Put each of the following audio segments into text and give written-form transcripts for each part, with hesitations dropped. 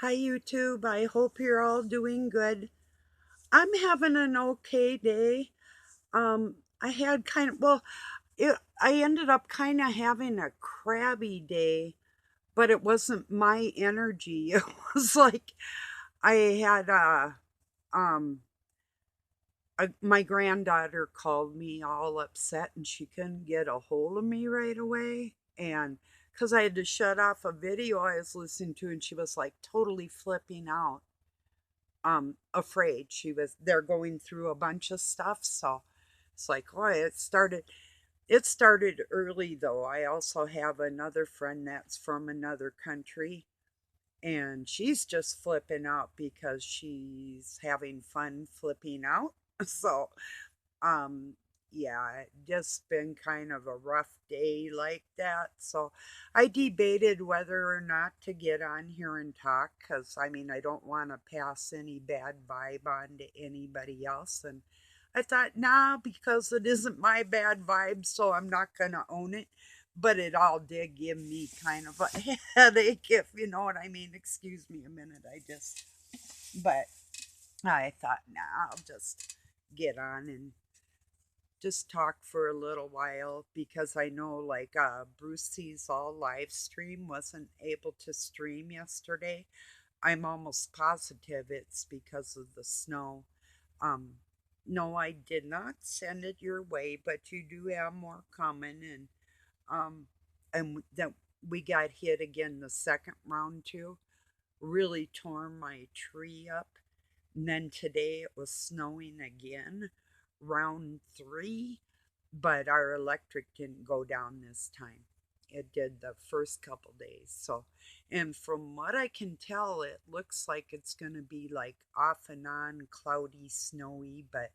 Hi, YouTube. I hope you're all doing good. I'm having an okay day. I had kind of, I ended up kind of having a crabby day, but it wasn't my energy. It was like I had um, my granddaughter called me all upset and she couldn't get a hold of me right away. And because I had to shut off a video I was listening to, and she was like totally flipping out. Afraid. They're going through a bunch of stuff, so it's like, oh, it started early though. I also have another friend that's from another country, and she's just flipping out because she's having fun flipping out. So um, yeah, it just been kind of a rough day like that. So I debated whether or not to get on here and talk because I mean, I don't want to pass any bad vibe on to anybody else. And I thought, nah, because it isn't my bad vibe, so I'm not going to own it. But it all did give me kind of a headache, if you know what I mean. Excuse me a minute. But I thought, nah, I'll just get on and just talk for a little while because I know like Brucey's all live stream wasn't able to stream yesterday. I'm almost positive it's because of the snow. Um, no, I did not send it your way, but you do have more coming, um, and then we got hit again the second round too. Really tore my tree up. And then today it was snowing again, round three, but our electric didn't go down this time. It did the first couple days. So, and from what I can tell, it looks like it's going to be like off and on, cloudy, snowy, but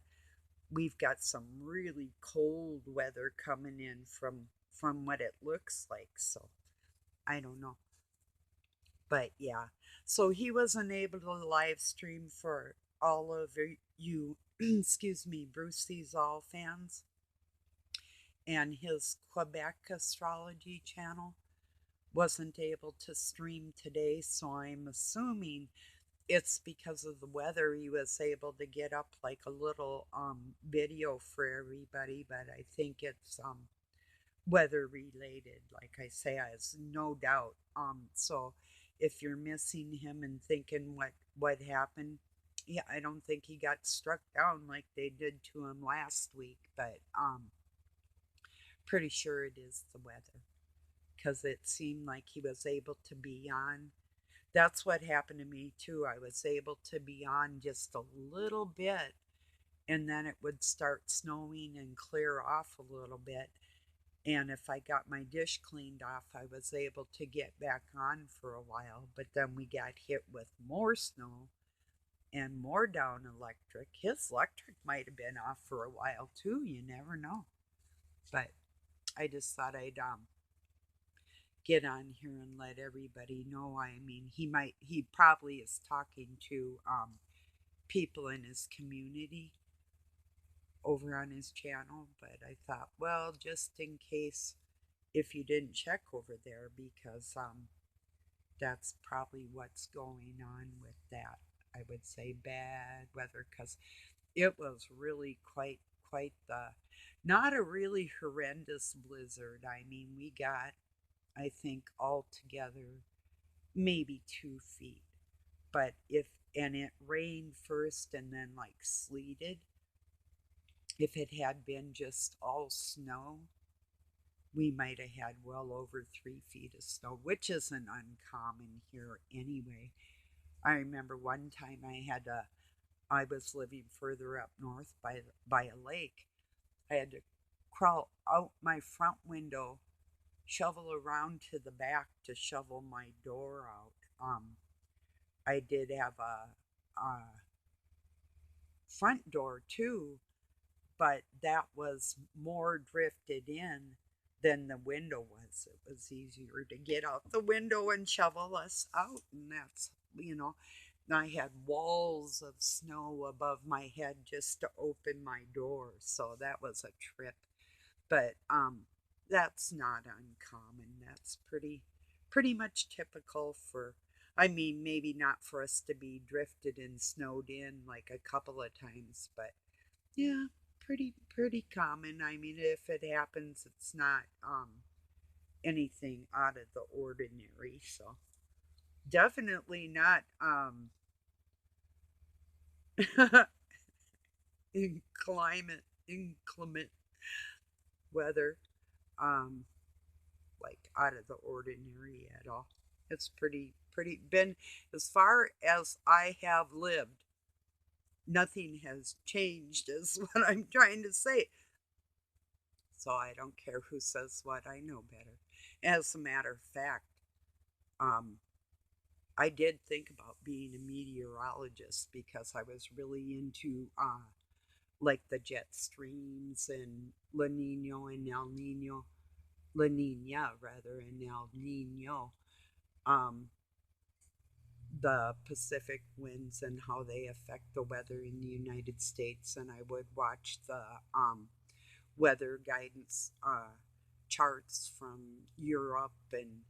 we've got some really cold weather coming in from what it looks like. So, I don't know. But yeah, so he wasn't able to live stream for all of you, excuse me, Brucey's All fans and his Quebec astrology channel wasn't able to stream today. So I'm assuming it's because of the weather he was able to get up like a little video for everybody, but I think it's weather related. Like I say, I has no doubt. So if you're missing him and thinking what happened, yeah, I don't think he got struck down like they did to him last week, but pretty sure it is the weather because it seemed like he was able to be on. That's what happened to me too. I was able to be on just a little bit, and then it would start snowing and clear off a little bit. And if I got my dish cleaned off, I was able to get back on for a while. But then we got hit with more snow and more down electric. His electric might have been off for a while too. You never know. But I just thought I'd get on here and let everybody know. I mean, he probably is talking to people in his community over on his channel. But I thought, well, just in case if you didn't check over there, because that's probably what's going on with that. I would say bad weather because it was really quite the not a really horrendous blizzard. I mean, we got I think altogether maybe 2 feet, but if and it rained first and then like sleeted. If it had been just all snow, we might have had well over 3 feet of snow, which isn't uncommon here anyway. I remember one time I was living further up north by a lake. I had to crawl out my front window, shovel around to the back to shovel my door out. I did have a front door too, but that was more drifted in than the window was. It was easier to get out the window and shovel us out, and I had walls of snow above my head just to open my door, so that was a trip. But that's not uncommon. That's pretty much typical for I mean, maybe not for us to be drifted and snowed in like a couple of times, but yeah, pretty common. I mean, if it happens, it's not anything out of the ordinary. So definitely not inclement weather, um, like out of the ordinary at all. It's pretty been as far as I have lived, nothing has changed is what I'm trying to say. So I don't care who says what, I know better. As a matter of fact, um, I did think about being a meteorologist because I was really into like the jet streams and La Nino and El Nino, La Nina rather, and El Nino, um, the Pacific winds and how they affect the weather in the United States. And I would watch the weather guidance charts from Europe, and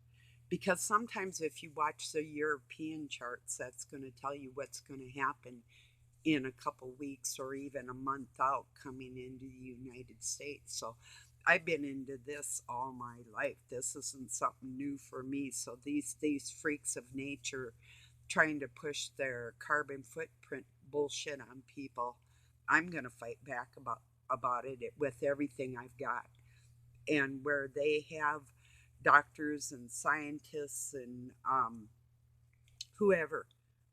because sometimes if you watch the European charts, that's going to tell you what's going to happen in a couple weeks or even a month out coming into the United States. So I've been into this all my life. This isn't something new for me. So these freaks of nature trying to push their carbon footprint bullshit on people, I'm going to fight back about it with everything I've got. And where they have doctors and scientists and whoever,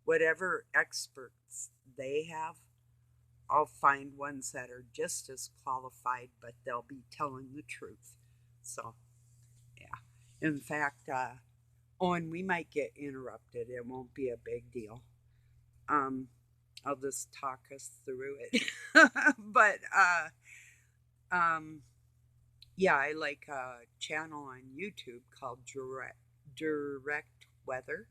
whatever experts they have, I'll find ones that are just as qualified, but they'll be telling the truth. So, yeah. In fact, Owen, we might get interrupted. It won't be a big deal. Um, I'll just talk us through it. But um, yeah, I like a channel on YouTube called Direct Weather.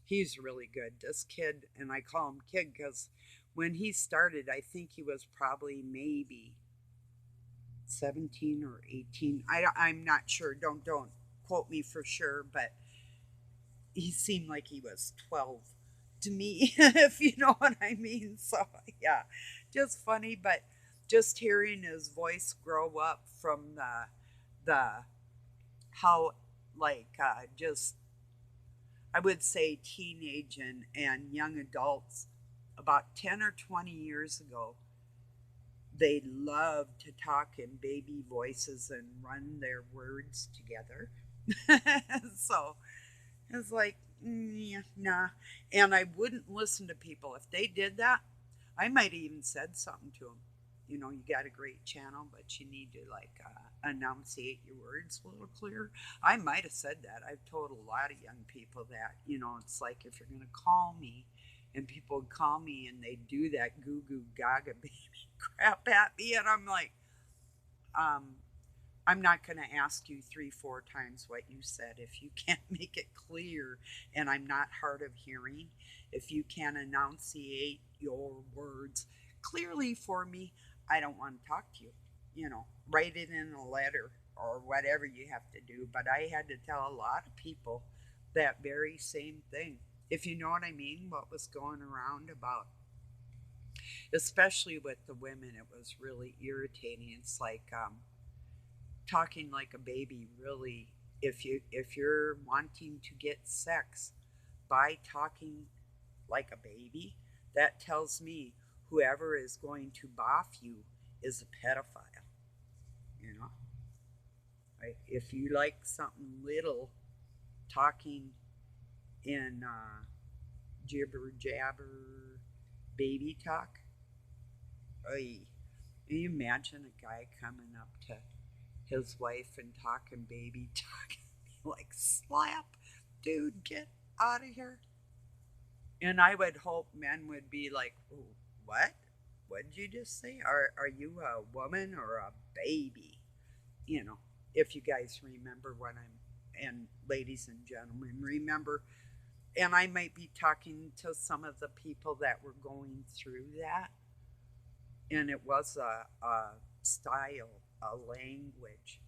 He's really good. This kid, and I call him kid because when he started, I think he was probably maybe 17 or 18. I'm not sure. Don't quote me for sure, but he seemed like he was 12 to me, if you know what I mean. So, yeah, just funny, but just hearing his voice grow up from the how like just I would say teenage and young adults about 10 or 20 years ago, they loved to talk in baby voices and run their words together. So it's like, yeah, nah. And I wouldn't listen to people. If they did that, I might have even said something to them. You know, you got a great channel, but you need to like enunciate your words a little clearer. I might have said that. I've told a lot of young people that, you know, it's like if you're going to call me and people would call me and they do that goo goo gaga baby crap at me, and I'm like, um, I'm not going to ask you three, four times what you said if you can't make it clear and I'm not hard of hearing. If you can't enunciate your words clearly for me, I don't want to talk to you. You know, write it in a letter or whatever you have to do. But I had to tell a lot of people that very same thing. If you know what I mean, what was going around about, especially with the women, it was really irritating. It's like, talking like a baby really, if you're wanting to get sex by talking like a baby, that tells me whoever is going to boff you is a pedophile, you know. Right? If you like something little talking in jibber jabber baby talk, oy, can you imagine a guy coming up to his wife and talking baby talk like slap, dude, get out of here. And I would hope men would be like, "Ooh, what did you just say? Are you a woman or a baby?" You know, if you guys remember what I'm, and ladies and gentlemen remember, and I might be talking to some of the people that were going through that, and it was a style, a language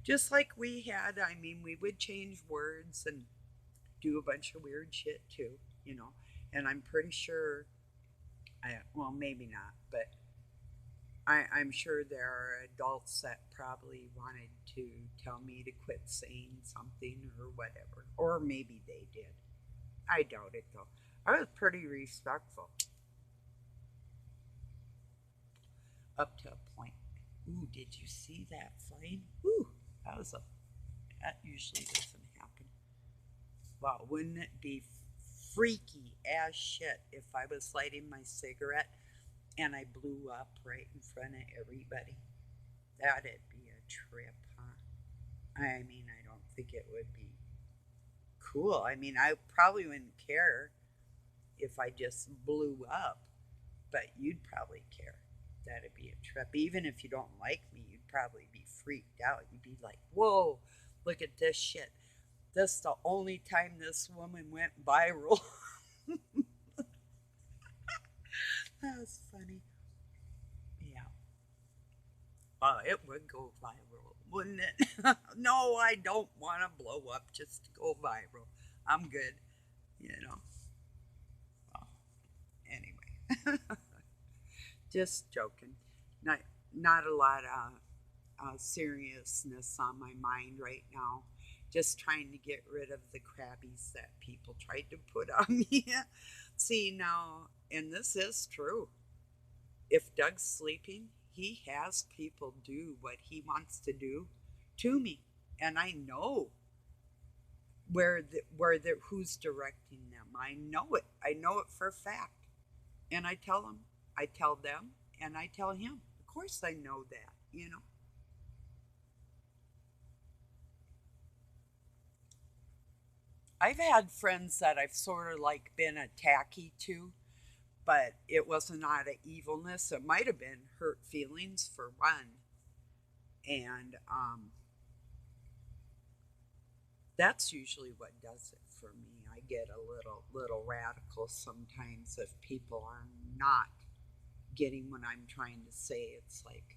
just like we had. I mean, we would change words and do a bunch of weird shit too, you know. And I'm pretty sure, well, maybe not, but I'm sure there are adults that probably wanted to tell me to quit saying something or whatever. Or maybe they did. I doubt it though. I was pretty respectful up to a point. Ooh, did you see that flame? Ooh, that usually doesn't happen. Wow, wouldn't it be freaky as shit if I was lighting my cigarette and I blew up right in front of everybody? That'd be a trip, huh? I mean, I don't think it would be cool. I mean, I probably wouldn't care if I just blew up, but you'd probably care. That'd be a trip. Even if you don't like me, you'd probably be freaked out. You'd be like, whoa, look at this shit. This is the only time this woman went viral. That's funny. Yeah. It would go viral, wouldn't it? No, I don't want to blow up just to go viral. I'm good, you know. Oh, anyway, just joking. Not not a lot of seriousness on my mind right now. Just trying to get rid of the crabbies that people tried to put on me. See now, and this is true. If Doug's sleeping, he has people do what he wants to do to me, and I know where who's directing them. I know it. I know it for a fact, and I tell them. I tell them, and I tell him. Of course, I know that. You know. I've had friends that I've sort of like been a tacky to, but it wasn't out of evilness. It might have been hurt feelings for one, and that's usually what does it for me. I get a little radical sometimes if people are not getting what I'm trying to say. It's like,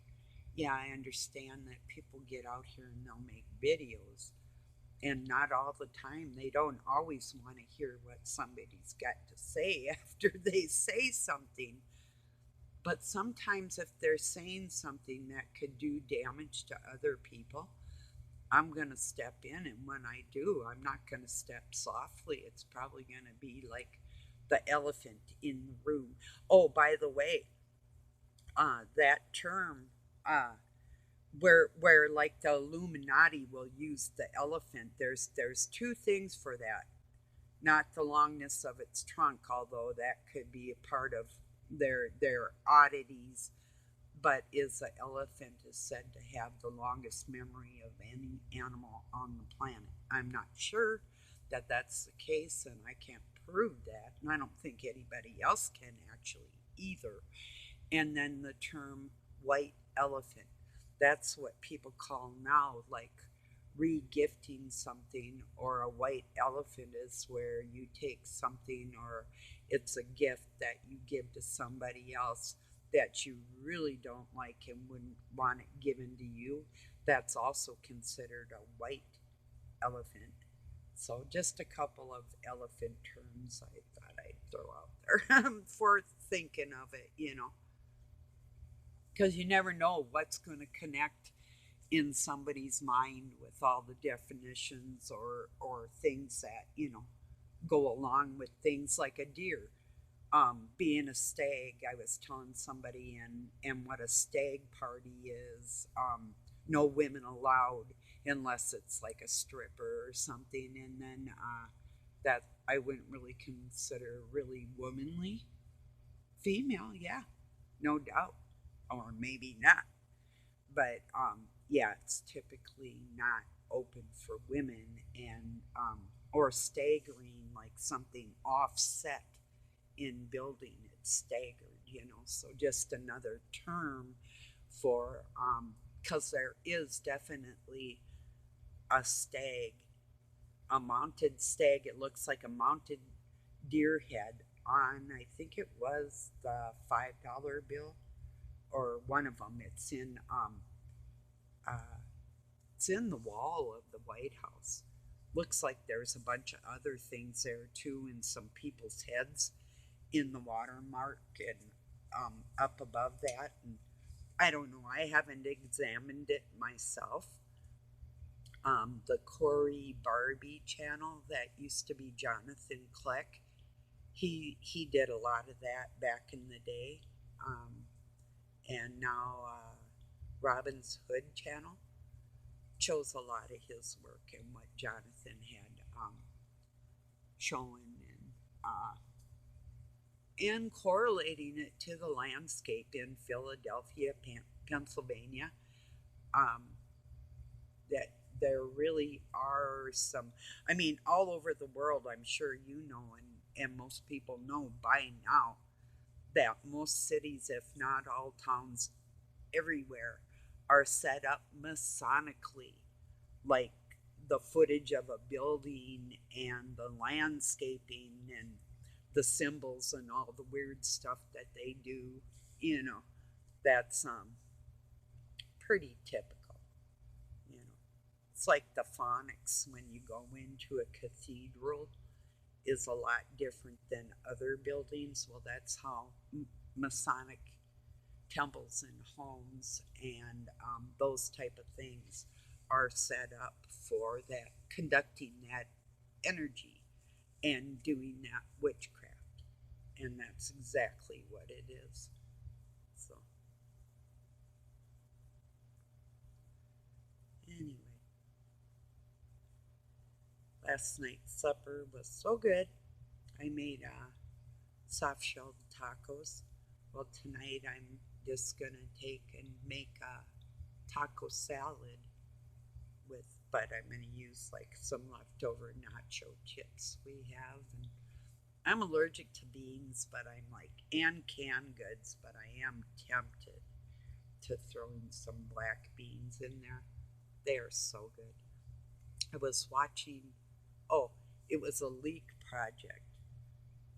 yeah, I understand that people get out here and they'll make videos, and not all the time. They don't always want to hear what somebody's got to say after they say something. But sometimes, if they're saying something that could do damage to other people, I'm going to step in. And when I do, I'm not going to step softly. It's probably going to be like the elephant in the room. Oh, by the way, that term, uh, where like the Illuminati will use the elephant. There's two things for that. Not the longness of its trunk, although that could be a part of their oddities, but is the elephant is said to have the longest memory of any animal on the planet. I'm not sure that that's the case, and I can't prove that, and I don't think anybody else can actually either. And then the term white elephant. That's what people call now, like re-gifting something, or a white elephant is where you take something, or it's a gift that you give to somebody else that you really don't like and wouldn't want it given to you. That's also considered a white elephant. So just a couple of elephant terms I thought I'd throw out there for thinking of it, you know, because you never know what's going to connect in somebody's mind with all the definitions or things that go along with things like a deer. Being a stag, I was telling somebody, and what a stag party is. No women allowed unless it's like a stripper or something, and then that I wouldn't really consider really womanly. Female, yeah, no doubt, or maybe not, but yeah, it's typically not open for women, and or staggering, like something offset in building, it's staggered, so just another term for because there is definitely a stag, a mounted stag. It looks like a mounted deer head on, I think it was the $5 bill, or one of them. Uh, it's in the wall of the White House. Looks like there's a bunch of other things there too, in some people's heads in the watermark and up above that. And I don't know, I haven't examined it myself. The Corey Barbie channel that used to be Jonathan Kleck, he did a lot of that back in the day. Um, and now Robin's Hood channel shows a lot of his work and what Jonathan had shown, and correlating it to the landscape in Philadelphia, Pennsylvania. Um, that there really are some, I mean, all over the world, I'm sure you know, and most people know by now that most cities, if not all towns everywhere, are set up masonically, like the footage of a building and the landscaping and the symbols and all the weird stuff that they do, you know, that's pretty typical, you know. It's like the phonics when you go into a cathedral is a lot different than other buildings. Well, that's how Masonic temples and homes and those type of things are set up for that, conducting that energy and doing that witchcraft. And that's exactly what it is. So, anyway, last night's supper was so good. I made soft shelled tacos. Well, tonight I'm just gonna take and make a taco salad with, but I'm gonna use like some leftover nacho chips we have. And I'm allergic to beans, but I'm like, and canned goods, but I am tempted to throw in some black beans in there. They are so good. I was watching, oh, it was a leek project,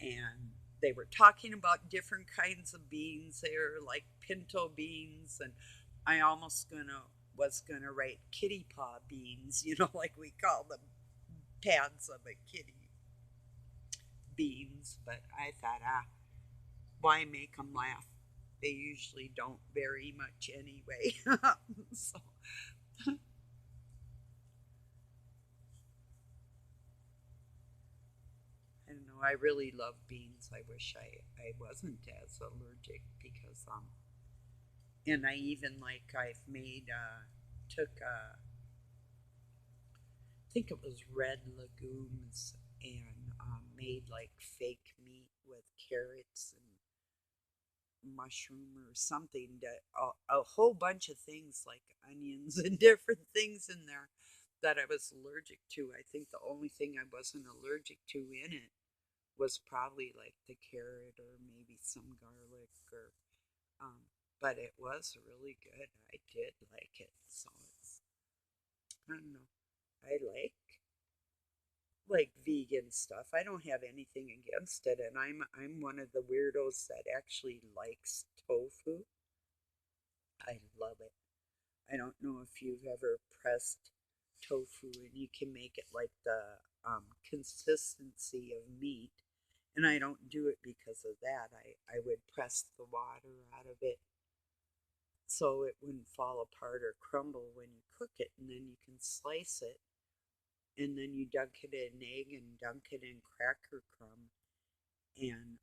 and they were talking about different kinds of beans. They were like pinto beans, and I almost was gonna write kitty paw beans, you know, like we call them pads of a kitty beans. But I thought, why make them laugh? They usually don't very much anyway. So I don't know. I really love beans. I wish I wasn't as allergic because and I even like I've made took I think it was red legumes and made like fake meat with carrots and mushroom or something, that a whole bunch of things like onions and different things in there that I was allergic to. I think the only thing I wasn't allergic to in it was probably like the carrot or maybe some garlic or but it was really good. I did like it. So it's, I don't know. I like vegan stuff. I don't have anything against it, and I'm one of the weirdos that actually likes tofu. I love it. I don't know if you've ever pressed tofu and you can make it like the consistency of meat. And I don't do it because of that. I would press the water out of it so it wouldn't fall apart or crumble when you cook it. And then you can slice it, and then you dunk it in egg and dunk it in cracker crumb and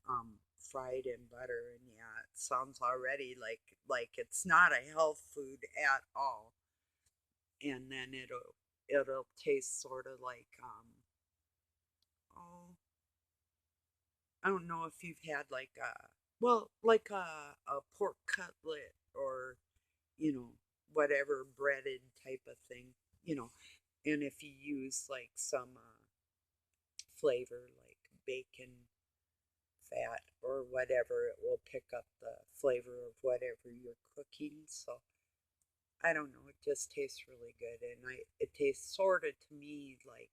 fry it in butter. And yeah, it sounds already like it's not a health food at all. And then it'll taste sort of like oh, I don't know if you've had like a, well, like a pork cutlet or you know whatever breaded type of thing, you know. And if you use like some flavor like bacon fat or whatever, it will pick up the flavor of whatever you're cooking. So I don't know, it just tastes really good, and it tastes sort of to me like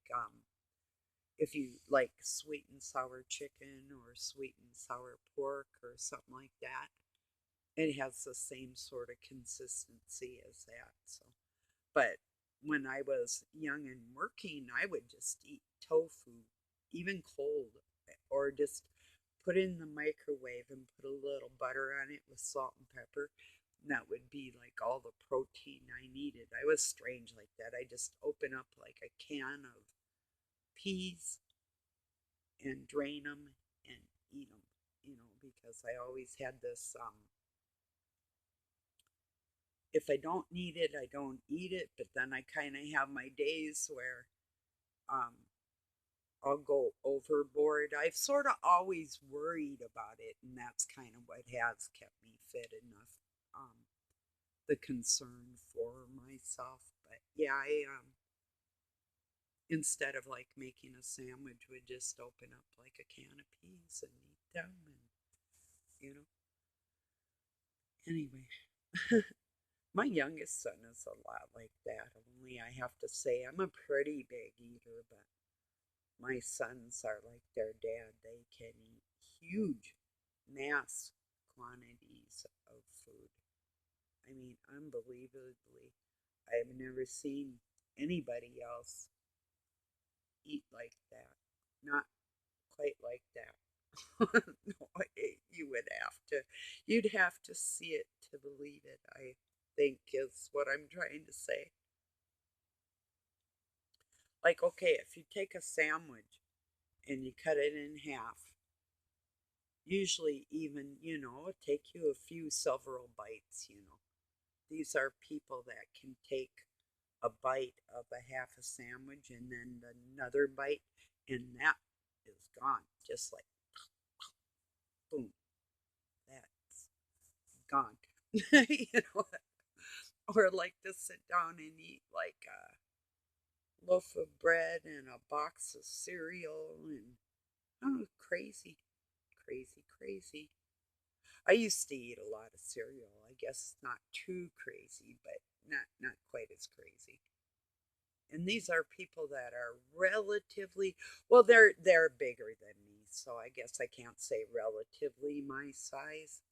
if you like sweet and sour chicken or sweet and sour pork or something like that. It has the same sort of consistency as that. So, but when I was young and working, I would just eat tofu, even cold, or just put it in the microwave and put a little butter on it with salt and pepper. And that would be like all the protein I needed. I was strange like that. I just open up like a can of peas and drain them and eat them, because I always had this if I don't need it, I don't eat it, but then I kind of have my days where um, I'll go overboard. I've sort of always worried about it, and that's kind of what has kept me fit enough. The concern for myself, but yeah, I instead of like making a sandwich, would just open up like a can of peas and eat them, and you know. Anyway, my youngest son is a lot like that. Only I have to say I'm a pretty big eater, but my sons are like their dad. They can eat huge mass quantities of food. I mean, unbelievably. I've never seen anybody else eat like that. Not quite like that. No, you would have to, you'd have to see it to believe it, I think is what I'm trying to say. Like, okay, if you take a sandwich and you cut it in half, usually even, take you a few several bites. These are people that can take a bite of a half a sandwich and then another bite, and that is gone. Just like boom, that's gone. you know, or like to sit down and eat like a loaf of bread and a box of cereal and oh, crazy, crazy, crazy. I used to eat a lot of cereal. I guess not too crazy, but not quite as crazy. And these are people that are relatively well, they're bigger than me, so I guess I can't say relatively my size,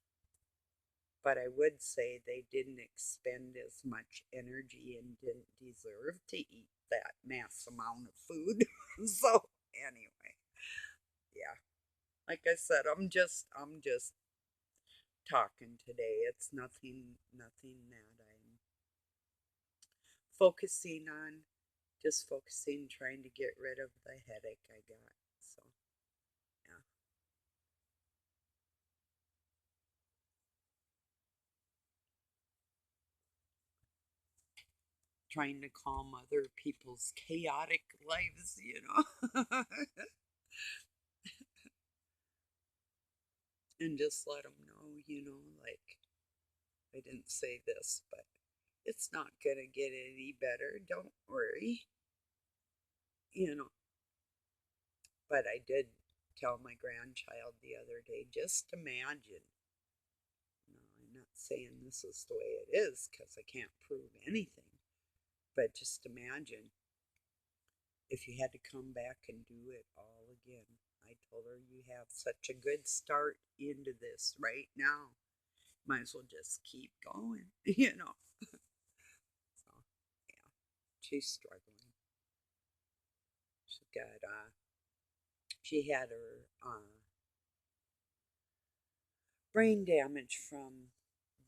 but I would say they didn't expend as much energy and didn't deserve to eat that mass amount of food. So anyway, yeah. Like I said, I'm just talking today. It's nothing that I'm focusing on. Just focusing, trying to get rid of the headache I got. So yeah. Trying to calm other people's chaotic lives. And just let them know, like, I didn't say this, but it's not going to get any better. Don't worry, you know. But I did tell my grandchild the other day, just imagine. I'm not saying this is the way it is because I can't prove anything, but just imagine if you had to come back and do it all again. I told her, you have such a good start into this right now. Might as well just keep going, So, yeah, she's struggling. She got, she had her brain damage from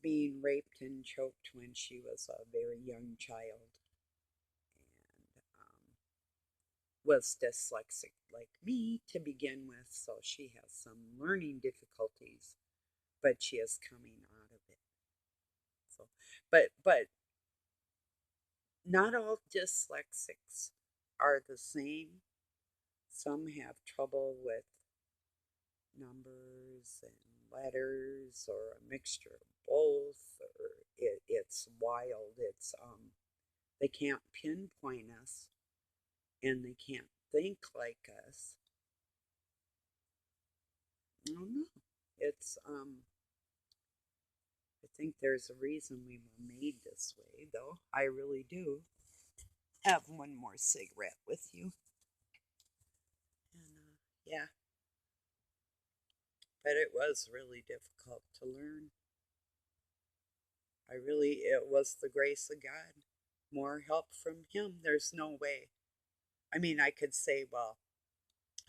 being raped and choked when she was a very young child, and was dyslexic like me to begin with, so she has some learning difficulties, but she is coming out of it. So, but not all dyslexics are the same. Some have trouble with numbers and letters, or a mixture of both, or it's wild. It's they can't pinpoint us, and they can't think like us. I don't know. It's I think there's a reason we were made this way, though. I really do. Have one more cigarette with you. And yeah, but it was really difficult to learn. It was the grace of God. more help from him. There's no way. I mean, I could say, well,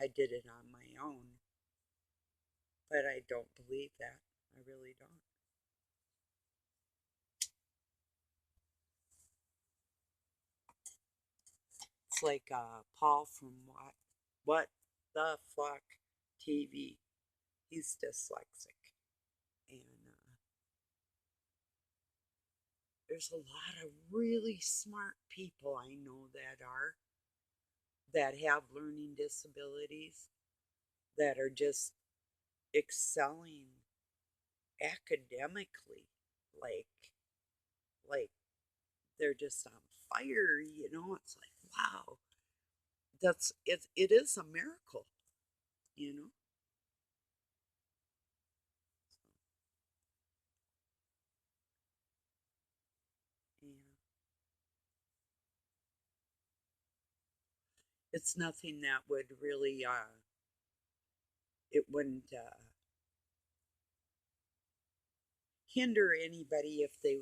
I did it on my own, but I don't believe that. I really don't. It's like Paul from What the Fuck TV. He's dyslexic, and there's a lot of really smart people I know that have learning disabilities that are just excelling academically, like like they're just on fire. It's like, wow, it is a miracle, you know. Yeah, it's nothing that would really it wouldn't hinder anybody if they,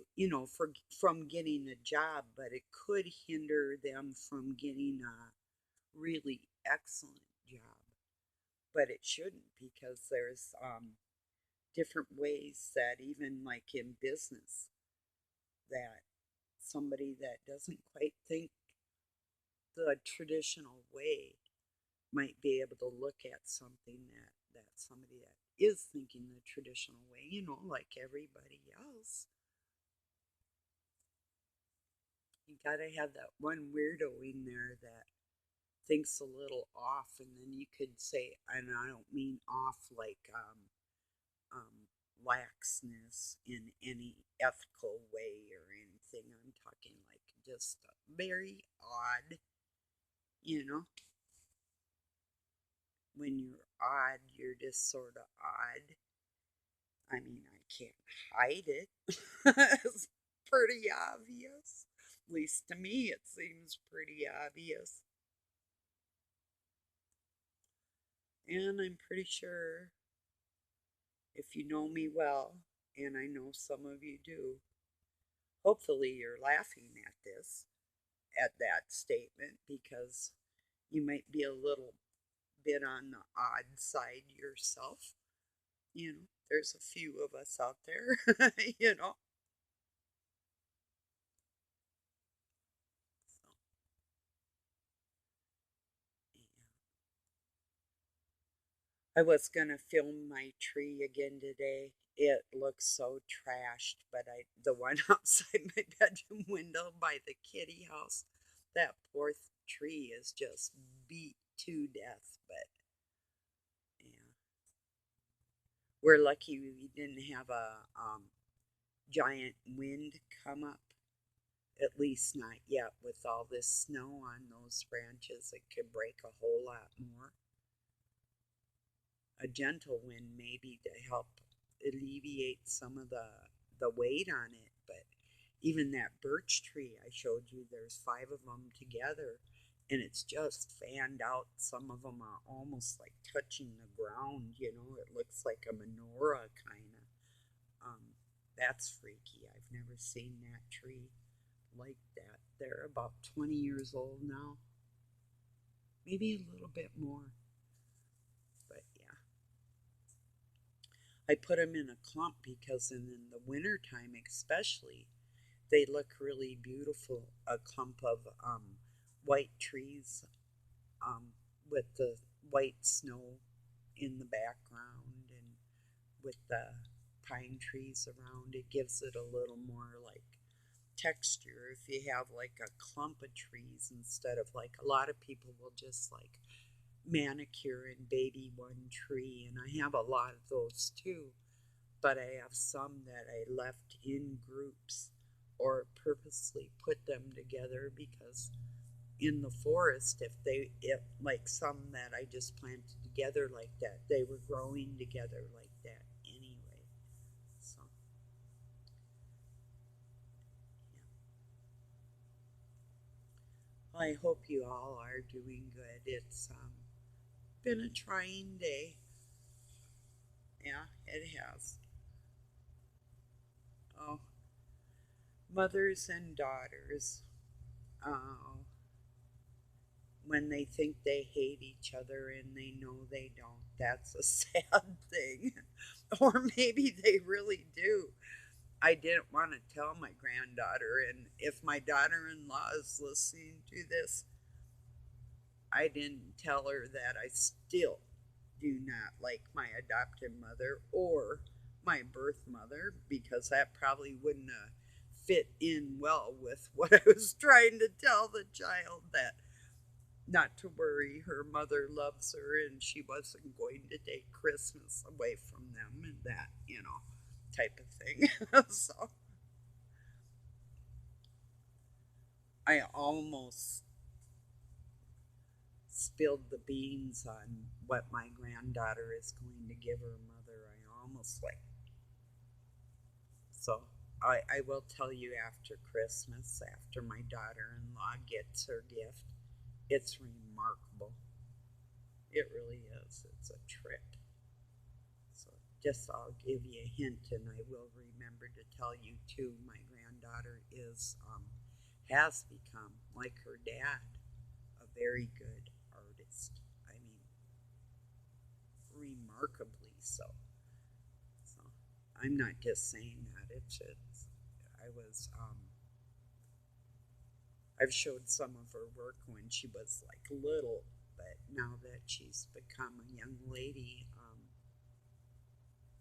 from getting a job, but it could hinder them from getting a really excellent job. But it shouldn't, because there's different ways that, even like in business, that somebody that doesn't quite think the traditional way might be able to look at something that somebody that is thinking the traditional way, like everybody else. You gotta have that one weirdo in there that thinks a little off, and then you could say, and I don't mean off like um, laxness in any ethical way or anything. I'm talking like just very odd, you know. When you're odd, you're just sort of odd. I mean, I can't hide it. It's pretty obvious. At least to me, it seems pretty obvious. And I'm pretty sure, if you know me well, and I know some of you do, hopefully you're laughing at this, at that statement, because you might be a little bit on the odd side yourself. There's a few of us out there, you know. So, yeah. I was gonna film my tree again today. It looks so trashed, but the one outside my bedroom window by the kitty house, that poor tree is just beat to death. But yeah, we're lucky we didn't have a giant wind come up. At least not yet. With all this snow on those branches, it could break a whole lot more. A gentle wind maybe to help alleviate some of the weight on it. But even that birch tree I showed you, there's five of them together, and it's just fanned out. Some of them are almost like touching the ground. It looks like a menorah kind of. That's freaky. I've never seen that tree like that. They're about 20 years old now, maybe a little bit more. But yeah, I put them in a clump because in the wintertime, especially, they look really beautiful. A clump of white trees, um, with the white snow in the background, and with the pine trees around, it gives it a little more like texture. If you have like a clump of trees, instead of, like, a lot of people will just like manicure and baby one tree, and I have a lot of those too. But I have some that I left in groups or purposely put them together, because in the forest, if like some that I just planted together like that, they were growing together like that anyway. So yeah. Well, I hope you all are doing good. It's been a trying day. Yeah, it has. Oh, mothers and daughters. uh, when they think they hate each other and they know they don't. That's a sad thing. Or maybe they really do. I didn't want to tell my granddaughter, and if my daughter in law is listening to this, I didn't tell her that I still do not like my adopted mother or my birth mother because that probably wouldn't fit in well with what I was trying to tell the child, that not to worry, her mother loves her and she wasn't going to take Christmas away from them and that, type of thing. So I almost spilled the beans on what my granddaughter is going to give her mother. I almost like. So I will tell you after Christmas, after my daughter in law gets her gift. It's remarkable. It really is. It's a trip. So just I'll give you a hint, and I will remember to tell you too. My granddaughter has become, like her dad, a very good artist. I mean, remarkably so. So I'm not just saying that. I was I've showed some of her work when she was like little, but now that she's become a young lady,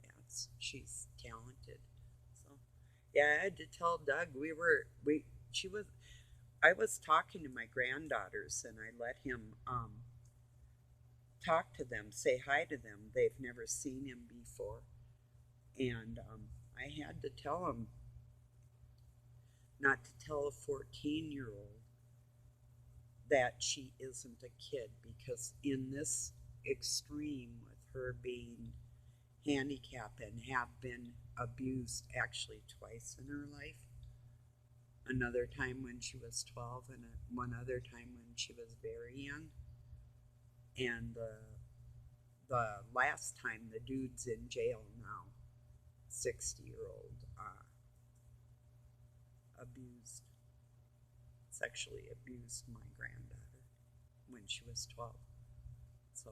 yeah, she's talented. So yeah, I had to tell Doug we she was I was talking to my granddaughters and I let him talk to them, say hi to them. They've never seen him before, and I had to tell him not to tell a 14-year-old that she isn't a kid, because in this extreme with her being handicapped and have been abused actually twice in her life, another time when she was 12 and one other time when she was very young, and the last time the dude's in jail now, 60-year-old, abused sexually abused my granddaughter when she was 12. So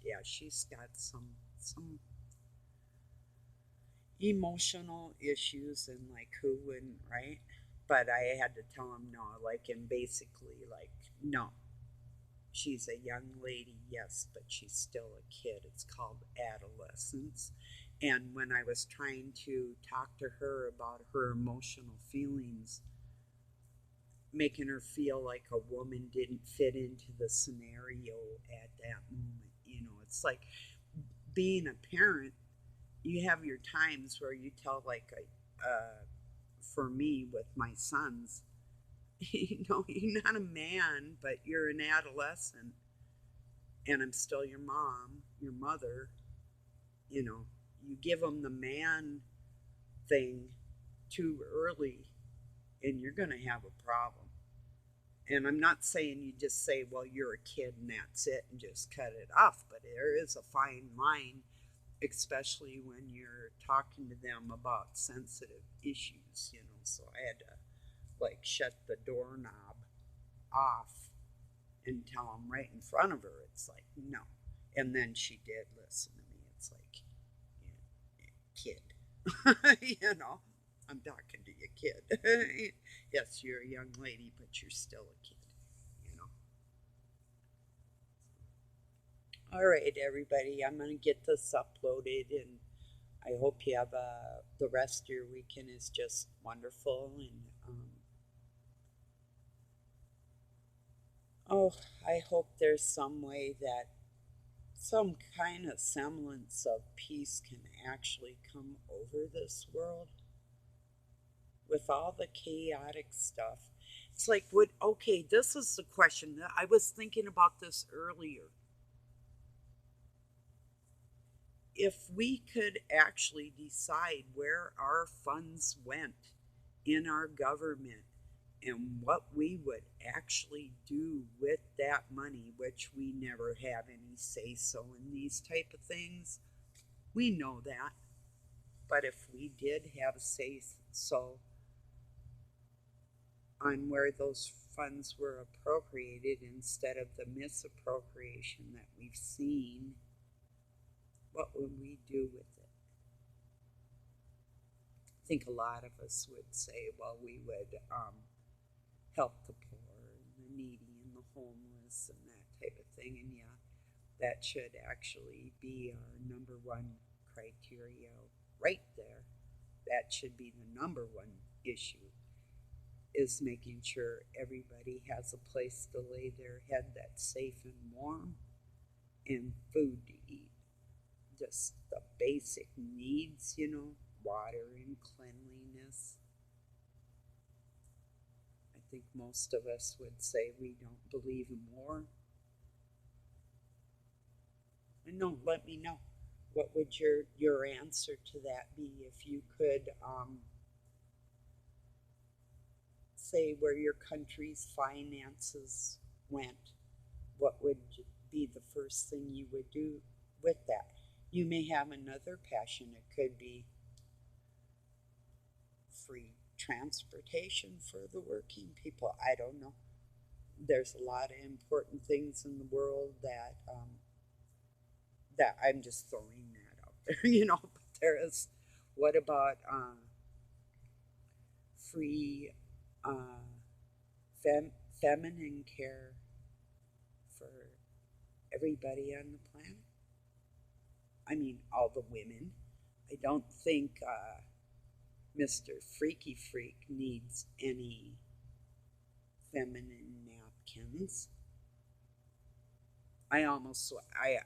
yeah, she's got some emotional issues, and like who wouldn't, right? But I had to tell him no, like, and basically like no, she's a young lady, yes, but she's still a kid. It's called adolescence. And when I was trying to talk to her about her emotional feelings, making her feel like a woman didn't fit into the scenario at that moment, it's like being a parent, you have your times where you tell, like, for me with my sons, you're not a man, but you're an adolescent, and I'm still your mom, your mother. You know, you give them the man thing too early, and you're going to have a problem. And I'm not saying you just say, well, you're a kid and that's it, and just cut it off, but there is a fine line, especially when you're talking to them about sensitive issues. So I had to, like, shut the doorknob off and tell them right in front of her, it's like, no. And then she did listen to me. It's like, kid, I'm talking to you, kid. Yes, you're a young lady, but you're still a kid. All right, everybody, I'm going to get this uploaded, and I hope you have the rest of your weekend is just wonderful. And oh, I hope there's some way that some kind of semblance of peace can actually come over this world with all the chaotic stuff. It's like, okay, this is the question. I was thinking about this earlier. If we could actually decide where our funds went in our government and what we would actually do with that money, which we never have any say so in these type of things, we know that. But if we did have say so, on where those funds were appropriated instead of the misappropriation that we've seen, what would we do with it? I think a lot of us would say, well, we would help the poor and the needy and the homeless and that type of thing. And yeah, that should actually be our number one criteria right there. That should be the number one issue, is making sure everybody has a place to lay their head that's safe and warm and food to eat. Just the basic needs, water and cleanliness. I think most of us would say we don't believe in war. And no, let me know. What would your answer to that be if you could say where your country's finances went? What would be the first thing you would do with that? You may have another passion. It could be free transportation for the working people. I don't know. There's a lot of important things in the world that I'm just throwing that out there, But there is, what about free uh, feminine care for everybody on the planet? I mean, all the women. I don't think Mr. Freaky Freak needs any feminine napkins. I almost, I,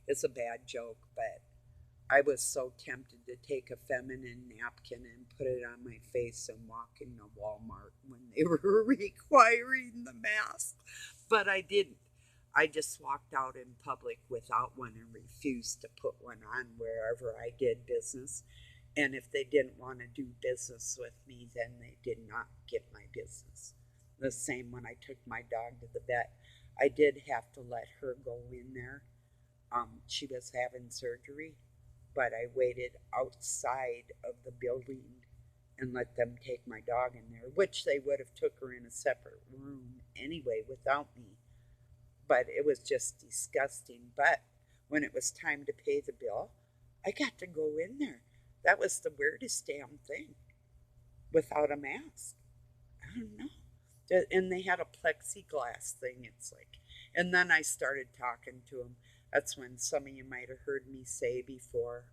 it's a bad joke, but I was so tempted to take a feminine napkin and put it on my face and walk into Walmart when they were requiring the mask, but I didn't. I just walked out in public without one and refused to put one on wherever I did business. And if they didn't want to do business with me, then they did not get my business. The same when I took my dog to the vet. I did have to let her go in there. She was having surgery, but I waited outside of the building and let them take my dog in there, which they would have took her in a separate room anyway without me. But it was just disgusting. But when it was time to pay the bill, I got to go in there. That was the weirdest damn thing without a mask. I don't know. And they had a plexiglass thing. It's like, and then I started talking to them. That's when some of you might have heard me say before.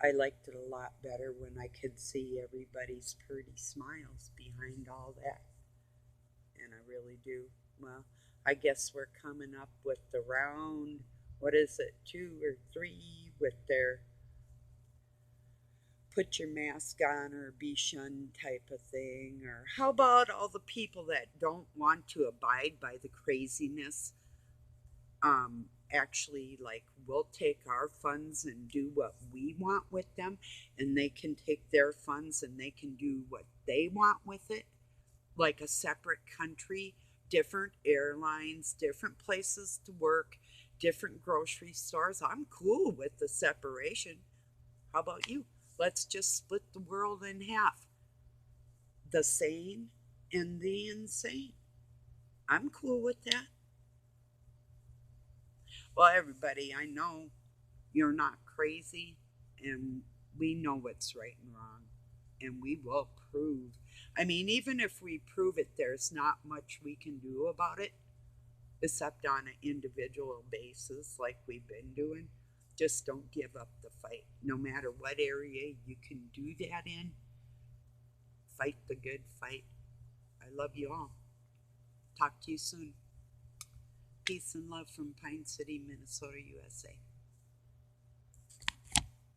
I liked it a lot better when I could see everybody's pretty smiles behind all that. And I really do. Well, I guess we're coming up with the round, what is it, 2 or 3 with their put your mask on or be shunned type of thing. Or how about all the people that don't want to abide by the craziness? Actually, like, we'll take our funds and do what we want with them, and they can take their funds and they can do what they want with it, like a separate country, different airlines, different places to work, different grocery stores. I'm cool with the separation. How about you? Let's just split the world in half, the sane and the insane. I'm cool with that. Well, everybody, I know you're not crazy, and we know what's right and wrong, and we will prove. I mean, even if we prove it, there's not much we can do about it except on an individual basis, like we've been doing. Just don't give up the fight. No matter what area you can do that in, fight the good fight. I love you all. Talk to you soon. Peace and love from Pine City, Minnesota, USA.